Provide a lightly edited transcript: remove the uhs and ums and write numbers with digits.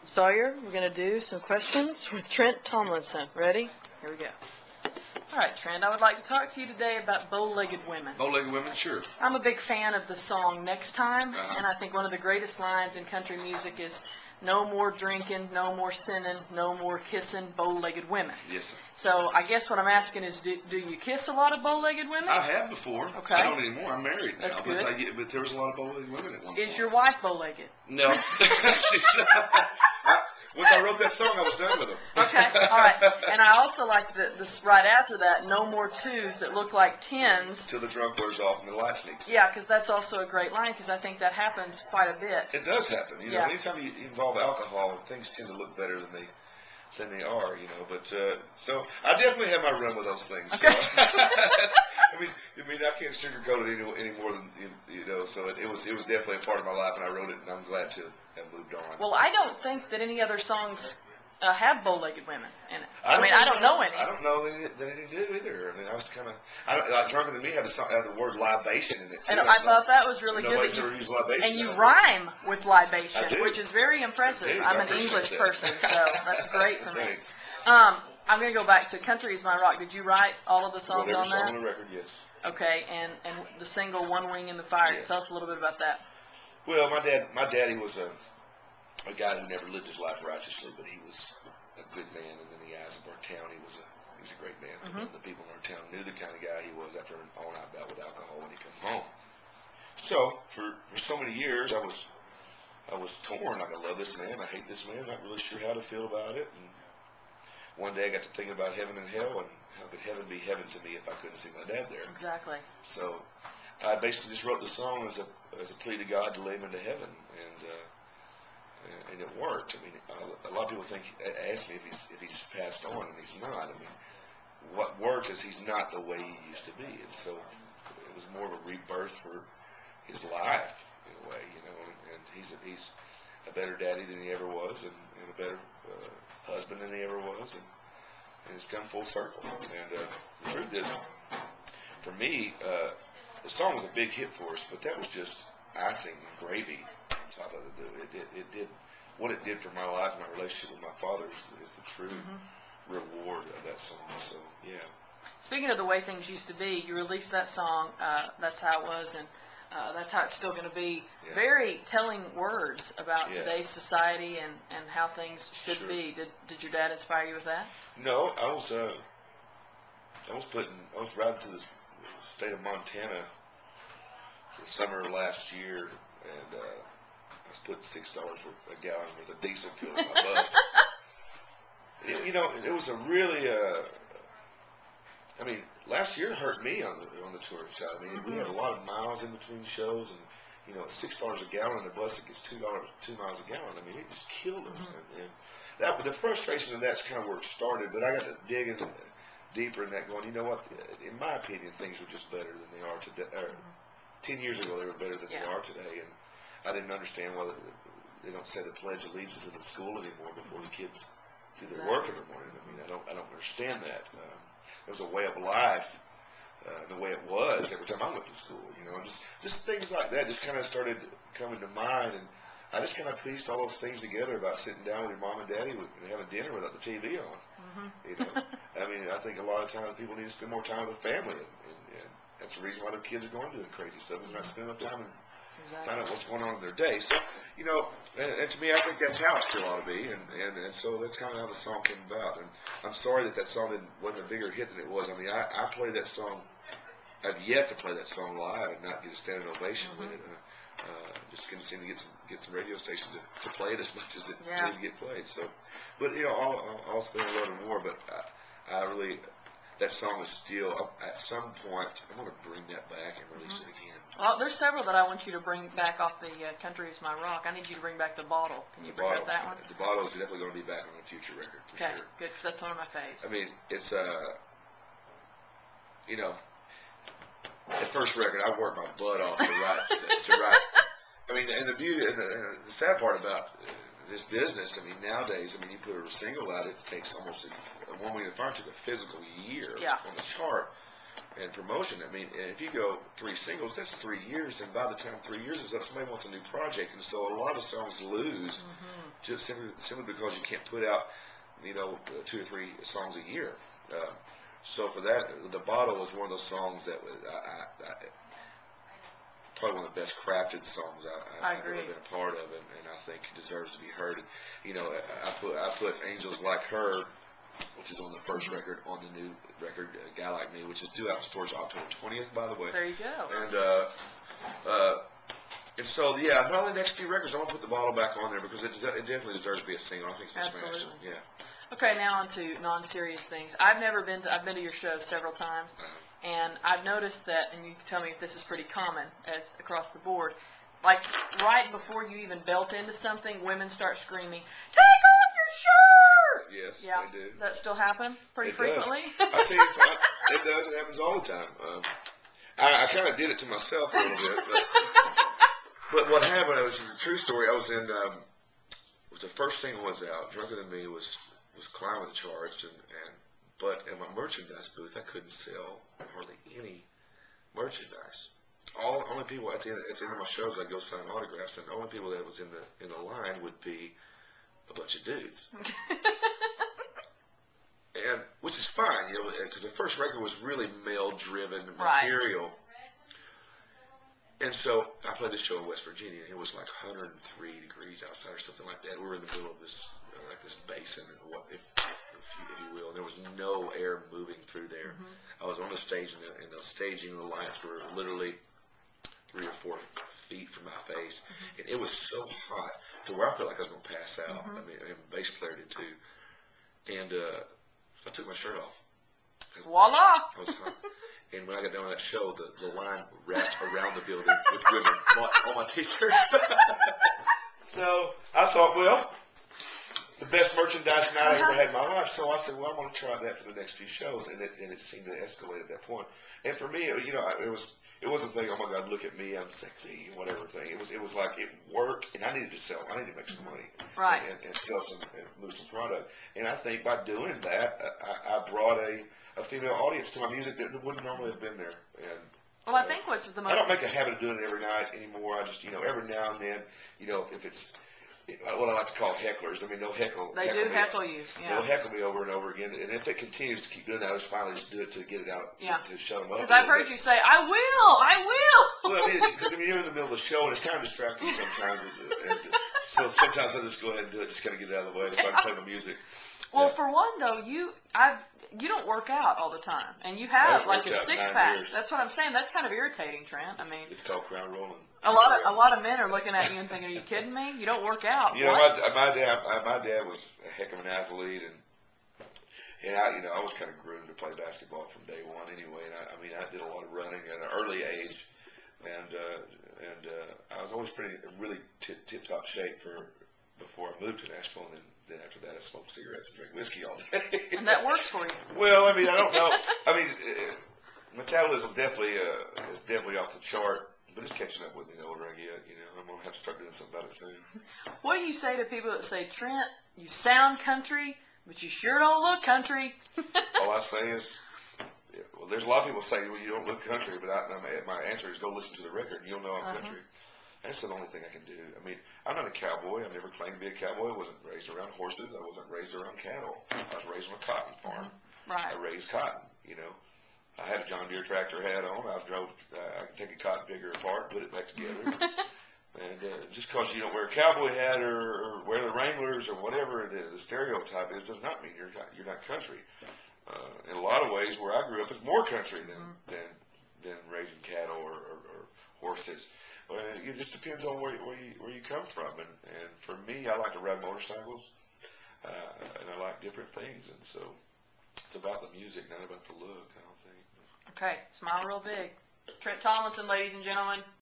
Sawyer, we're going to do some questions with Trent Tomlinson. Ready? Here we go. All right, Trent, I would like to talk to you today about bow-legged women. Bow-legged women, sure. I'm a big fan of the song Next Time, Uh-huh. and I think one of the greatest lines in country music is, no more drinking, no more sinning, no more kissing bow-legged women. Yes, sir. So I guess what I'm asking is, do you kiss a lot of bow-legged women? I have before. Okay. I don't anymore. I'm married now. That's good. But there was a lot of bow-legged women at one point. Is your wife bow-legged? No. Once I wrote that song, I was done with them. Okay, all right. And I also like this right after that, no more twos that look like tens. Till the drunk wears off and the light sneaks in. Yeah, because that's also a great line, because I think that happens quite a bit. It does happen. You know, Yeah. anytime you involve alcohol, things tend to look better than they are. You know, but so I definitely have my run with those things. Okay. So. I mean, I can't sugarcoat it any more than you know. So it was definitely a part of my life, and I wrote it, and I'm glad to have moved on. Well, I don't think that any other songs have bow-legged women in it. I don't know any. I don't know that any do either. I mean, I was kind of like Drunker Than Me had the word libation in it too. And I thought that was really good. Nobody's ever used libation. And you rhyme with libation, I do. which is very impressive. I do. I'm I an appreciate English that. person, so that's great for me. Thanks. I'm going to go back to Country Is My Rock. Did you write all of the songs Well, on every that? song on the record, yes. Okay, and the single One Wing in the Fire. Yes. Tell us a little bit about that. Well, my daddy was a guy who never lived his life righteously, but he was a good man, and in the eyes of our town, he was a great man. Mm-hmm. The people in our town knew the kind of guy he was after an all-night bout with alcohol when he came home. So for so many years, I was torn. Like, I love this man, I hate this man, not really sure how to feel about it. And one day I got to thinking about heaven and hell, and how could heaven be heaven to me if I couldn't see my dad there? Exactly. So I basically just wrote the song as a plea to God to lead him into heaven, and it worked. I mean, a lot of people ask me if he's passed on, and he's not. I mean, what worked is he's not the way he used to be, and so it was more of a rebirth for his life in a way, you know. And he's a better daddy than he ever was, and a better husband than he ever was, and it's come full circle. And the truth is, for me, the song was a big hit for us, but that was just icing and gravy on top of it. It did what it did for my life and my relationship with my father is the true reward of that song. So yeah. Speaking of the way things used to be, you released that song, That's How It Was, and that's how it's still going to be. Yeah. Very telling words about Yeah. today's society and how things should Sure. be. Did your dad inspire you with that? No, I was riding to the state of Montana the summer of last year, and I was putting $6 a gallon worth of diesel fuel in my bus. It was a really, I mean, last year hurt me on the touring side. I mean, we had a lot of miles in between shows, and at $6 a gallon in a bus that gets 2 miles a gallon. I mean, it just killed us. And the frustration of that's kind of where it started. But I got to dig in deeper in that, going, you know what? In my opinion, things were just better than they are today. 10 years ago, they were better than they are today, and I didn't understand why they don't say the Pledge of Allegiance in the school anymore before the kids do their work in the morning. I mean, I don't understand that. It was a way of life, the way it was every time I went to school. Just things like that just kind of started coming to mind, and I just kind of pieced all those things together about sitting down with your mom and daddy and having dinner without the TV on. I mean, I think a lot of times people need to spend more time with the family, and that's the reason why their kids are going doing crazy stuff, is not spending enough time and find out what's going on in their day. So, and to me, I think that's how it still ought to be, and so that's kind of how the song came about. And I'm sorry that song wasn't a bigger hit than it was. I mean, I played that song. I've yet to play that song live and not get a standing ovation with it. Just couldn't seem to get some radio stations to play it as much as it did get played. So, but I'll spend a little more. But I really, that song is still at some point. I want to bring that back and release it again. Well, there's several that I want you to bring back off the Country Is My Rock. I need you to bring back The Bottle. Can you bring back that one? The Bottle is definitely going to be back on a future record for sure. Good, because that's one of my faves. I mean, it's the first record I worked my butt off to write. I mean, and the beauty and the sad part about this business, I mean, nowadays, I mean, you put a single out, it takes almost One Wing in the Fire took a physical year on the chart. and promotion. I mean, if you go 3 singles, that's 3 years, and by the time 3 years is up, somebody wants a new project, and so a lot of songs lose just simply because you can't put out, 2 or 3 songs a year. So for that, The Bottle was one of those songs that was probably one of the best crafted songs I've ever been a part of, and I think it deserves to be heard. I put Angels Like Her, which is on the first record, on the new record, Guy Like Me, which is due out in stores October 20th, by the way. There you go. And so, yeah, probably the next few records, I'm going to put The Bottle back on there because it definitely deserves to be a single. I think it's a smash. Yeah. Okay, now on to non-serious things. I've been to your show several times, and I've noticed that, and you can tell me if this is pretty common as across the board, like right before you even belt into something, women start screaming, "Take off your shirt!" Yes, yeah, they do. That still happen pretty frequently? I tell you, it does. It happens all the time. I kind of did it to myself a little bit, but what happened, it was a true story. I was in, the first single was out, Drunker Than Me was climbing the charts, but in my merchandise booth, I couldn't sell hardly any merchandise. Only people at the end of my shows, I'd go sign autographs, and the only people that was in the line would be a bunch of dudes. And which is fine, because the first record was really male-driven material. Right. And so I played this show in West Virginia, and it was like 103 degrees outside or something like that. We were in the middle of this this basin, if you will. There was no air moving through there. I was on the stage, and the staging and the lights were literally 3 or 4 feet from my face, and it was so hot to where I felt like I was going to pass out. I mean, and the bass player did too. And I took my shirt off. Voila! I was hot. And when I got done with that show, the line wrapped around the building with women bought all my T-shirts. So I thought, well, the best merchandise night I ever had in my life. So I said, well, I'm going to try that for the next few shows, and it seemed to escalate at that point. And for me, it wasn't a thing, oh my God, look at me, I'm sexy, whatever thing. It was like it worked, and I needed to sell. I needed to make some money, right, and sell some, and move some product. And I think by doing that, I brought a female audience to my music that wouldn't normally have been there. And well, I think what's the most, I don't make a habit of doing it every night anymore. I just, every now and then, if it's what I like to call hecklers. I mean, they'll heckle. They do heckle you. Yeah. They'll heckle me over and over again. And if it continues to keep doing that, I just finally just do it to get it out, to shut them up. Because I've heard you say, I will. Well, I mean, because you're in the middle of the show, and it's kind of distracting sometimes. And so sometimes I just go ahead and do it, just kind of get it out of the way so I can play my music. Well, for one, though, you don't work out all the time, and you have like a 6-pack. That's what I'm saying. That's kind of irritating, Trent. I mean, it's called crown rolling. A lot of men are looking at you and thinking, "Are you kidding me? You don't work out." My dad was a heck of an athlete, and I was kind of groomed to play basketball from day one anyway. And I did a lot of running at an early age, and I was always really tip-top shape before I moved to Nashville, and then after that I smoked cigarettes and drank whiskey all day. And that works for you. Well, I mean, I don't know. I mean, metabolism is definitely off the chart, but it's catching up with me the older I get. I'm going to have to start doing something about it soon. What do you say to people that say, Trent, you sound country, but you sure don't look country? All I say is, well, there's a lot of people say, well, you don't look country, but my answer is go listen to the record and you'll know I'm country. That's the only thing I can do. I mean, I'm not a cowboy. I've never claimed to be a cowboy. I wasn't raised around horses. I wasn't raised around cattle. I was raised on a cotton farm. Right. I raised cotton, I had a John Deere tractor hat on. I could take a cotton picker apart, put it back together. And just because you don't wear a cowboy hat or wear the Wranglers or whatever the stereotype is, does not mean you're not country. In a lot of ways, where I grew up is more country than raising cattle or horses. It just depends on where you come from. And for me, I like to ride motorcycles, and I like different things. And so it's about the music, not about the look, I don't think. Okay, smile real big. Trent Tomlinson, ladies and gentlemen.